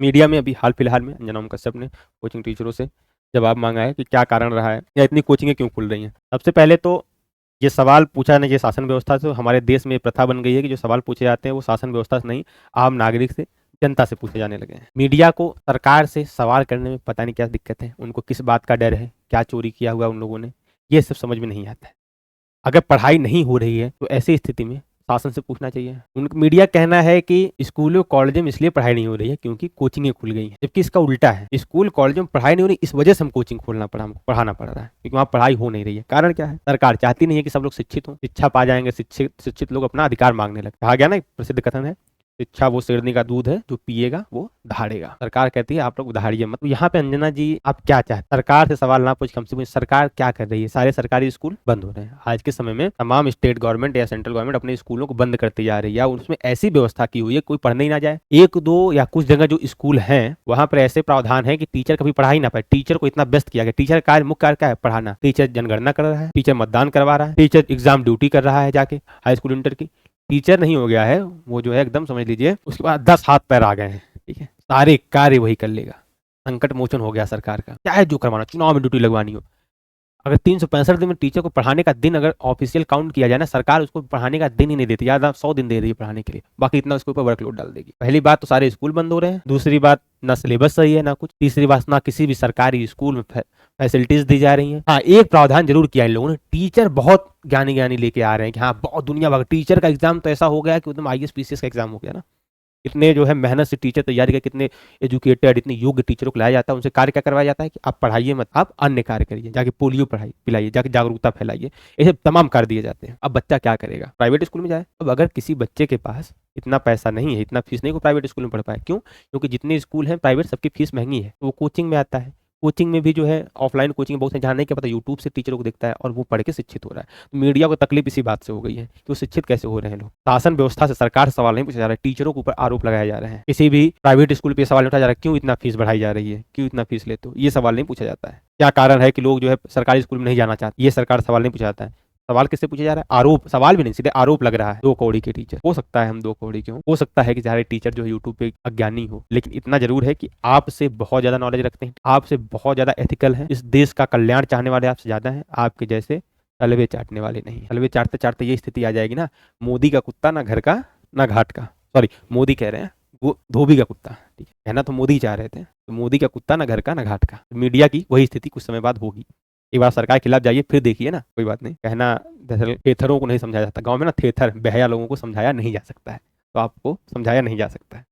Media में अभी हाल फिलहाल में अंजना ओम कश्यप ने कोचिंग टीचरों से जवाब मांगा है कि क्या कारण रहा है या इतनी कोचिंगें क्यों खुल रही हैं। सबसे पहले तो ये सवाल पूछा नहीं, ये शासन व्यवस्था से हमारे देश में प्रथा बन गई है कि जो सवाल पूछे जाते हैं वो शासन व्यवस्था से नहीं, आम नागरिक से, जनता से पूछे जाने लगे हैं। मीडिया को सरकार से सवाल करने में पता नहीं क्या दिक्कत है, उनको किस बात का डर है, क्या चोरी किया हुआ उन लोगों ने, ये सब समझ में नहीं आता है। अगर पढ़ाई नहीं हो रही है तो ऐसी स्थिति में शासन से पूछना चाहिए। उनका मीडिया कहना है कि स्कूलों कॉलेजों में इसलिए पढ़ाई नहीं हो रही है क्योंकि कोचिंगें खुल गई हैं, जबकि इसका उल्टा है। स्कूल कॉलेजों में पढ़ाई नहीं हो रही, इस वजह से हम कोचिंग खोलना पड़ा, हमको पढ़ाना पड़ रहा है क्योंकि वहाँ पढ़ाई हो नहीं रही है। कारण क्या है? सरकार चाहती नहीं है कि सब लोग शिक्षित हों। शिक्षा पा जाएंगे, शिक्षित लोग अपना अधिकार मांगने लगते। कहा गया ना, एक प्रसिद्ध कथन है, शिक्षा वो शेरनी का दूध है जो पिएगा वो दहाड़ेगा। सरकार कहती है आप लोग दहाड़िए मत। तो यहाँ पे अंजना जी आप क्या चाहते? सरकार से सवाल ना पूछ, कम से कम सरकार क्या कर रही है? सारे सरकारी स्कूल बंद हो रहे हैं। आज के समय में तमाम स्टेट गवर्नमेंट या सेंट्रल गवर्नमेंट अपने स्कूलों को बंद करती जा रही है, उसमें ऐसी व्यवस्था की हुई है कोई पढ़ने ही ना जाए। एक दो या कुछ जगह जो स्कूल हैं वहां पर ऐसे प्रावधान है कि टीचर कभी पढ़ा ही ना पाए। टीचर को इतना व्यस्त किया गया। टीचर का मुख्य कार्य क्या है? पढ़ाना। टीचर जनगणना कर रहा है, टीचर मतदान करवा रहा है, टीचर एग्जाम ड्यूटी कर रहा है जाके हाई स्कूल इंटर की। टीचर नहीं हो गया है वो, जो है एकदम समझ लीजिए उसके बाद 10 हाथ पैर आ गए हैं। ठीक है, सारे कार्य वही कर लेगा। संकट मोचन हो गया सरकार का। चाहे जो करवाना, चुनाव में ड्यूटी लगवानी हो, अगर 365 दिन में टीचर को पढ़ाने का दिन अगर ऑफिशियल काउंट किया जाए ना, सरकार उसको पढ़ाने का दिन ही नहीं देती। ज़्यादा 100 दिन दे रही है पढ़ाने के लिए, बाकी इतना उसके ऊपर वर्कलोड डाल देगी। पहली बात तो सारे स्कूल बंद हो रहे हैं, दूसरी बात ना सिलेबस सही है ना कुछ, तीसरी बात ना किसी भी सरकारी स्कूल में फैसिलिटीज दी जा रही हैं। हाँ, एक प्रावधान जरूर किया इन लोगों ने, टीचर बहुत ज्ञानी ज्ञानी लेके आ रहे हैं कि हाँ बहुत दुनिया भर टीचर का एग्जाम तो ऐसा हो गया कि एकदम IAS PCS का एग्जाम हो गया ना। इतने जो है मेहनत से टीचर तैयारी कर, कितने एजुकेटेड इतने योग्य टीचरों को लाया जाता है, उनसे कार्य क्या करवाया जाता है कि आप पढ़ाइए मत, आप अन्य कार्य करिए, जाके पोलियो पढ़ाई पिलाइए, जाके जागरूकता फैलाइए, ऐसे तमाम कार्य दिए जाते हैं। अब बच्चा क्या करेगा? प्राइवेट स्कूल में जाए। अब अगर किसी बच्चे के पास इतना पैसा नहीं है, इतना फीस नहीं को प्राइवेट स्कूल में पढ़ पाए, क्यों? क्योंकि जितने स्कूल हैं प्राइवेट सबकी फीस महंगी है, तो वो कोचिंग में आता है। कोचिंग में भी जो है ऑफलाइन कोचिंग बहुत है, जहाँ नहीं क्या पता यूट्यूब से टीचरों को देखता है और वो पढ़ के शिक्षित हो रहा है। तो मीडिया को तकलीफ इसी बात से हो गई है कि वो शिक्षित कैसे हो रहे हैं लोग। शासन व्यवस्था से सरकार से सवाल नहीं पूछा जा रहा है, टीचरों के ऊपर आरोप लगाए जा रहे हैं। किसी भी प्राइवेट स्कूल पे सवाल नहीं उठाया जा रहा है क्यों इतना फीस बढ़ाई जा रही है, क्यों इतना फीस लेते हो, ये सवाल नहीं पूछा जाता है। क्या कारण है कि लोग जो है सरकारी स्कूल में नहीं जाना चाहते, ये सरकार सवाल नहीं पूछा जाता है। सवाल किससे पूछा जा रहा है? आरोप, सवाल भी नहीं, सीधे आरोप लग रहा है। 2 कौड़ी के टीचर, हो सकता है हम 2 कौड़ी के हो सकता है कि सारे टीचर जो है यूट्यूब पे अज्ञानी हो, लेकिन इतना जरूर है कि आपसे बहुत ज्यादा नॉलेज रखते हैं, आपसे बहुत ज्यादा एथिकल है, इस देश का कल्याण चाहने वाले आपसे ज्यादा हैं, आपके जैसे तलवे चाटने वाले नहीं। तलवे चाटते चाटते ये स्थिति आ जाएगी ना, मोदी का कुत्ता ना घर का ना घाट का, सॉरी मोदी कह रहे हैं, वो धोबी का कुत्ता। ठीक है, कहना तो मोदी चाह रहे थे, तो मोदी का कुत्ता ना घर का ना घाट का। मीडिया की वही स्थिति कुछ समय बाद होगी। एक बार सरकार के खिलाफ जाइए फिर देखिए ना, कोई बात नहीं। कहना दरअसल थेथरों को नहीं समझाया जाता, गांव में ना थेथर बहया लोगों को समझाया नहीं जा सकता है, तो आपको समझाया नहीं जा सकता है।